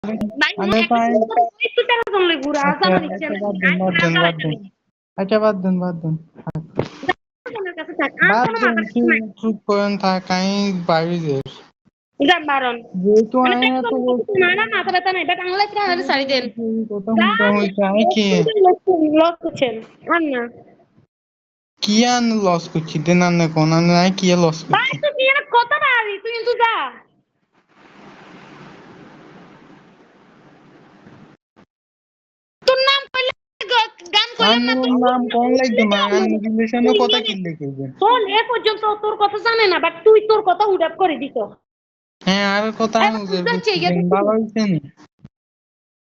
আনে পাই একটু টাকা জমলে ঘুরা আচ্ছা জানার ইচ্ছা আচ্ছা নাই বাদ দেন আচ্ছা বাদ দেন আমার কাছে থাক আর বাদ কোনো দেন মাথা চুপ নাই চুপ করেন থাক আমি বাইরে যাই যান বারণ যেহেতু মানে আমি টাকা এত জমলে কিছু না না মাথা ব্যথা নাই বাট আংলা একটা হারে সারি দেন কথা যা শুনতে হয়েছে আমি কি লস করছেন আর না কি আন লস করছি দেন আনে কোন আনে আমি কি লস ভাই করছি তুই কি এর কথা পারি তুই কিন্তু যা তোর নাম কইলে গান কইলাম না আন্নুর তুই নাম কোন লাগবে মা আন্নু রিলেশনের তুই কথা নিয়ে কি লিখেছেন শোন এ পর্যন্ত তোর কথা জানে না বাট তুই তোর কথা উডাপ করে দিত হ্যাঁ আর কথা আমি এখন উজার বুঝতে করছি গিয়ে ভালো হয়েছে নি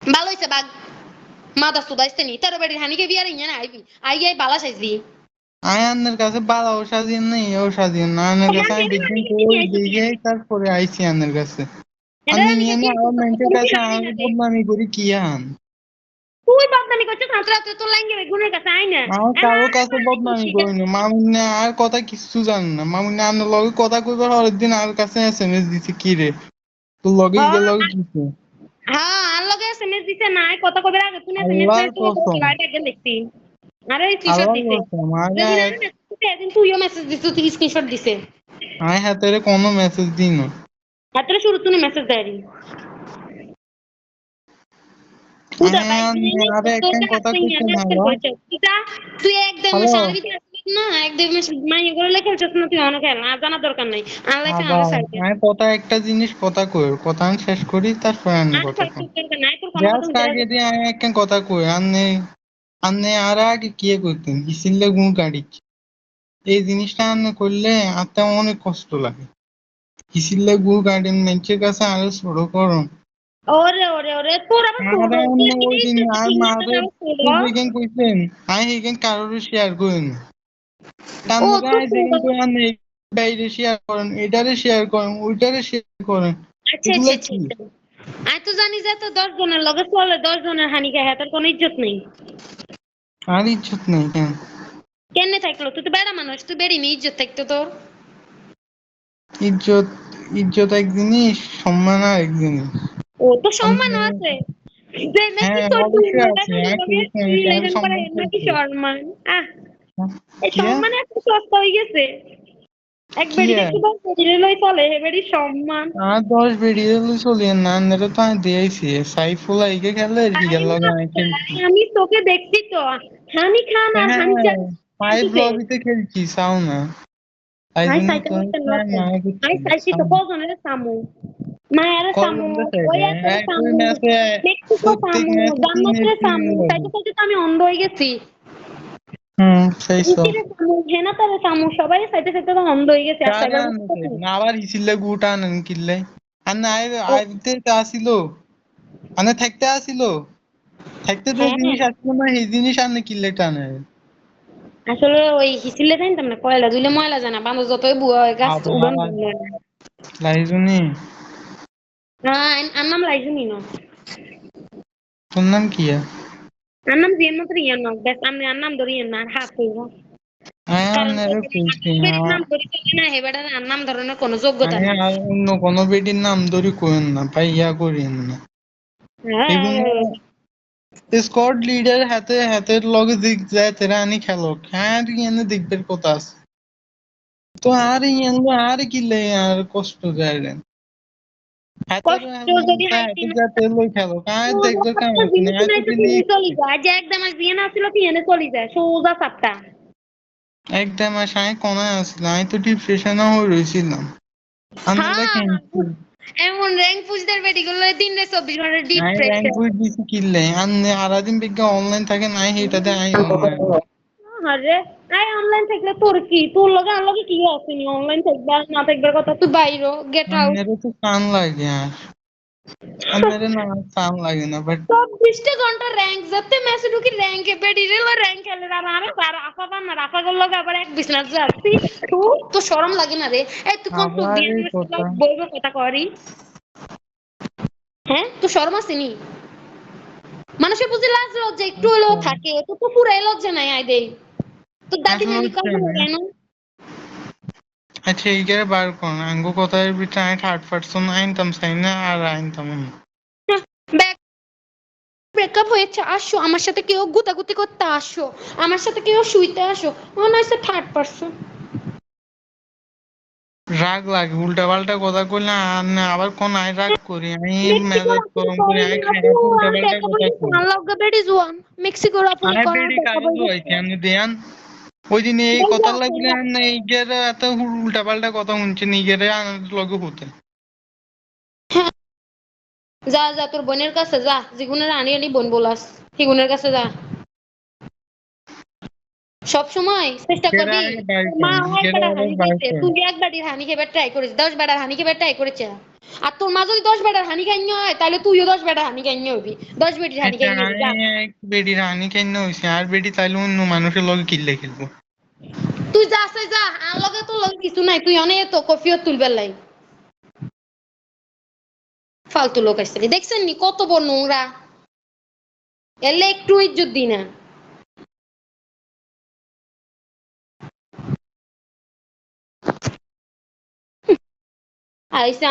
ভালো হইছে বাগ মাদা সুদাইছে নি তার বাড়ির হানিকে বিয়ার ইয়া না আইবি আই আই বালা সাইজি আমি আন্নের কাছে বালা ও সাজিয়ে নেই ও সাজিয়ে না আন্নের কাছে আমি দেখবেন কই দেখে তারপরে আইছি আন্নের কাছে এটা আমি নিকে নিয়ে কি না আমার মেন্টের করবি কাছে হানি আমি না দে বদনামি করি কি আন তুই বদনামি করছিস হাতরা তোর লাইন গেবে গুনের কাছে আই না আমার কারো কাছে বদনামি করিনি মামুন্নে আর কথা কিছু জানে না মামুন্নে আন্নের লগে কথা কইবার পরের দিন আর কাছে এসএমএস দিছে কি রে তোর লগে গেল কিছু হ্যাঁ আর লগে এসএমএস দিতে নাই কথা কবে আগে তুই এসএমএস আল্লাহর মেসেজ কসম লাইট একদম দেখছি আরে স্ক্রিনশট আল্লাহর দিছে কসম আমি যেদিন আমি মেসেজ দিতে এদিন তুইও মেসেজ দিছিস তুই স্ক্রিনশট দিছে আমি হাতের কোনো মেসেজ দিই না হাতরে শুরু তুই মেসেজ দেয়নি উদা ভাই আরে তোর একটা কথা হাতে কইতে নিয়ে না আজকাল করেছে তুই একদম হ্যালো সার্ভিস না একদম মাই করে লেখেছিস না তুই অনেক খেল আর জানা দরকার নাই আল্লাহ ফেন আবার আল্লাহ সাইড আমি কথা একটা জিনিস কথা কই কথা আমি শেষ করি তারপর আমি আর কথা ফাইট কই দরকার নাই তোর কোনো কথা জাস্ট শুনতে আগে দিয়ে আমি একটা কথা কই আন্নে আন্নে আর আগে কি করতেন ইসিলে গুণ গাড়ি এই জিনিসটা আন্নে করলে আত্মা অনেক কষ্ট লাগে ইসিলে গুণ গার্ডেন মেঞ্চের কাছে আরো ছোট করুন ওরে ওরে ওরে তোর আবার আর তোর আন্নে কি ওই দিন আর ঠিক না মারে তাও তুই তোর যেখানে কইছেন আমি এখানে কারোর শেয়ার করি না তার ও লগে তো আমি যেখানে কই আন্নে বাইরে শেয়ার করেন এটারে শেয়ার করেন ওইটারে শেয়ার করেন আচ্ছা এগুলা আচ্ছা কি আচ্ছা আমি তো জানি যে তো 10 জনের লগে চলে 10 জনের হানি খায় তার কোনো ইজ্জত নেই আর ইজ্জত নেই কেন কেনে থাকলো তুই তো বেড়া মানুষ তুই বেড়ি নি ইজ্জত থাকতো তোর ইজ্জত ইজ্জত এক জিনিস সম্মান আর এক জিনিস ও তো সম্মানও আছে যে নাকি হ্যাঁ তোর অবশ্যই আছে দুর্বলতার হ্যাঁ লগে কইছি আমি তার রিলেশন করে সম্মান এর নাকি করছি সম্মান এই কি সম্মান এত সস্তা হয়ে গেছে এক কি বেড়ি দেখতে পাস বেড়ি লই চলে হে বেড়ি সম্মান আর 10 বেরিয়ে চলিয়ে না নেরে তো আমি দিয়েছি সাইফুল আইকে খেলে রিয়াল লগে আমি খেলছি আমি তোকে দেখছি তো হানি খান আর হানি হ্যাঁ চান ফাইভ লবিতে খেলছি চাও না তাই হাই জন্য সাইকেল তো মায়া করছি হাই সাইকেল তো কজনের সামু মায়ের সামু কজন দেশে ওয়াতের একই সামু ম্যাচে মেক্সিকো প্রত্যেক সামু ম্যাচে জান্নাতের সামু লাগে সাইকেল সাইকেল তো আমি অন্ধ হয়ে গেছি সেই সব ইতিরে সামু হেনাতারে সামু সবাই সাইতে সাইতে তো অন্ধ হয়ে গেছে আর কারে সাইবার আনছে না আবার হিসিলে গুটা আনেন কিনলে আর না আইতে আসিল মানে থাকতে আসিল থাকতে যে হ্যাঁ জিনিস আসলো না এই জিনিস আনে কিনলে টানে আসলে ওই হিসিলে যাইতাম না কয়লা দুইলে ময়লা জানা বান্ধব যতই বুয়া হয় গাছ উড়ন আবার লাইজুনি হ্যাঁ আর নাম লাইজুনি না তোর নাম কি আর নাম জিয়ান মাত্র ইয়ান না বেশ আমি আর নাম ধরি ইয়ান না আর হাত হইব আমি কারণ নেরে কইছি নাম ধরি চলে না হেবেটার আর নাম ধরনের কোনো যোগ্যতা আমি নাই আর অন্য কোনো বেটির নাম ধরি কোয়েন না ভাই ইয়া করিয়েন না এগুলো হ্যাঁ স্কোয়াড লিডার হাতে হাতের লগে দিক যায় তেরা আনি খেলো হ্যাঁ ইয়ানে দেখবার কথা আছে তো আর ইয়ানলো আর কিলে আর কষ্ট যায় রে হাতের কষ্ট যদি হাইতি হাতের না যাতে লই খেলো কার দেখবে কাম আছে না জিনিস আয় তো নাই তো দিলি তিনি চলি যায় যে একদম আর জিয়ান আসছিল তিয়ানে চলি যায় সোজা সাপটা একদম আর সাই কোনায় আসছিল আমি তো ডিপ্রেশনে হয়ে রয়েছিলাম আমি হ্যাঁ দেখেন এমন র্যাঙ্ক পুজদের বেটি গুলো 3 রে 24 ঘন্টা আমি র্যাঙ্ক ডিপ্রেশন পুশ দিছি কিনলে আমি সারাদিন বিজ্ঞা অনলাইন থাকে নাই সেটাতে আমি অনলাইন আরে আই অনলাইন থাকলে তোর কি তোর লগে আর লগে কি আসেনি অনলাইন থাকবে আর না থাকবার কথা তুই বাইরো গেট আউট মেরে তো কান লাগে আর মেরে না কান লাগে না বাট 24 ঘন্টা র্যাঙ্ক যাতে মেসে ঢুকি র্যাঙ্কে বেডি রেল র্যাঙ্ক খেলে আর আরে আর আফা বান না আফা গুলো আবার এক বিছনা যাচ্ছি তো শরম লাগে না রে এই তুই কোন তুই আবার দিয়ে এই কথা বলবো কথা করি হ্যাঁ তুই শরম আসেনি মানুষের বুঝি লাজ লজ্জা একটু হলেও থাকে তো তো পুরাই লজ্জা নাই আই দেই তোর দাদি আসলে নানি হচ্ছে কখনো না কেন আচ্ছা এইখানে বার করুন আঙ্গু কথার ভিতরে আমি থার্ড পার্সন আইনতাম চাই না আর আইনতাম না ব্রেকআপ হয়েছে, আসো আমার সাথে কেউ গুতাগুতি করতে, আসো আমার সাথে কেউ শুইতে, আসো। মনে হয়েছে থার্ড পারসন। রাগ লাগে, উল্টা পাল্টা কথা কইলে আন্নে আবার কোন আই রাগ করি, আমি মেক্সিকোর মেজাজ আপুরে গরম করি, করে আই না আপু, খারাপ উল্টা আর পাল্টা দেখা কথা বলি কই। আনলক বেডি জোয়ান। মেক্সিকোর আপুরে আই করে বেডি দেখা কাগজ বলি হইছে আপনি দেন। ওই দিন এই কথা লাগলে নিজের এত উল্টা পাল্টা কথা শুনছে, নিজের লগে হতে। যা যা তোর বোনের কাছে যা, যেগুনের আনি আনি বোন বলাস সেগুনের কাছে যা। সব সময় চেষ্টা ফের করবি। আগে বাইর তোর মা করেন, এক ফের বেটার আবার হানি বাইর খাইছে, করেন। তুই এক বাটির হানি খেবার ট্রাই করিস, 10 বেটার হানি খেবার ট্রাই করেছে। আর তোর মা যদি 10 বেটার হানি খাইনি হয়, তাহলে তুইও 10 বেটার হানি খাইনি হবি, 10 বেটির হানি আচ্ছা খাইনি হবি, আমি যা। এক বেডি রানি কেন হইছে, আর বেডি তাইলে অন্য মানুষের লগে কিল্লে খেলবো। তুই যা আছে যা, আর লগে তোর লগে কিছু নাই, তুই অনেক তো কফিও তুলবার লাই। ফালতু লোক আসছে, দেখছেন নি কত বড় নোংরা, এলে একটু ইজ্জত দি না। আইসা